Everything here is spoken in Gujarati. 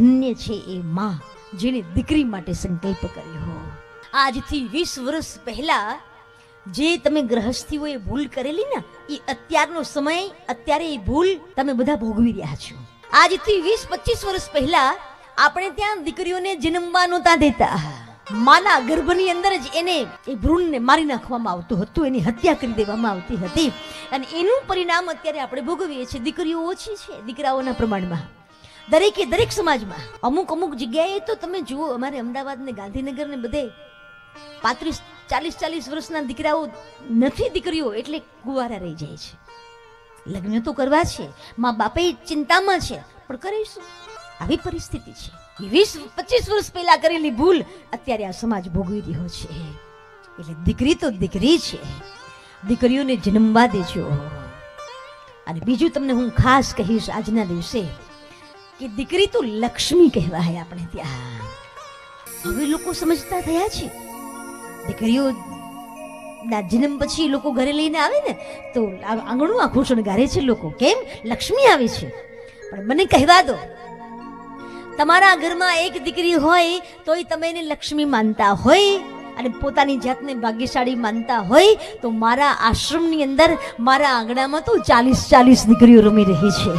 ધન્ય છે એ માં જેને દીકરી માટે સંકલ્પ કર્યો. આજથી 20 વર્ષ પહેલા જે તમે ગ્રહસ્થીઓએ ભૂલ કરેલી ને એ અત્યારનો સમય, અત્યારે એ ભૂલ તમે બધા ભોગવી રહ્યા છો. આજથી 20-25 વર્ષ પહેલા આપણે ત્યાં દીકરીઓને જન્મવા નહોતા દેતા. માના ગર્ભની અંદર જ એને એ ભ્રૂણને મારી નાખવામાં આવતું હતું, એની હત્યા કરી દેવામાં આવતી હતી. અને એનું પરિણામ અત્યારે આપણે ભોગવીએ છીએ. દીકરીઓ ઓછી છે દીકરાઓના પ્રમાણમાં, દરેક સમાજમાં. અમુક જગ્યાએ તો તમે જુઓ, અમારે અમદાવાદ ને ગાંધીનગર ને બધે 35-40 વર્ષના દીકરાઓ નથી, દીકરીઓ એટલે કુંવારા રહી જાય છે. લગ્ન તો કરવા છે, મા બાપે ચિંતામાં છે, પણ કરીશું. આવી પરિસ્થિતિ છે. 20-25 વર્ષ પહેલા કરેલી ભૂલ અત્યારે આ સમાજ ભોગવી રહ્યો છે. એટલે દીકરી તો દીકરી છે, દીકરીઓને જન્મવા દેજો. અને બીજું તમને હું ખાસ કહીશ આજના દિવસે કે દીકરી તો લક્ષ્મી કહેવાય આપણે ત્યાં. હવે લોકો સમજતા થયા છે. દીકરીઓ ના જન્મ પછી લોકો ઘરે લઈને આવે ને તો આંગણું આખું શણગારે છે લોકો. કેમ? લક્ષ્મી આવે છે. પણ મને કહેવા દો, તમારા ઘરમાં એક દીકરી હોય તોય તમે એને લક્ષ્મી માનતા હોય અને પોતાની જાતને ભાગ્યશાળી માનતા હોય તો મારા આશ્રમની અંદર, મારા આંગણામાં તો 40 દીકરીઓ રમી રહી છે.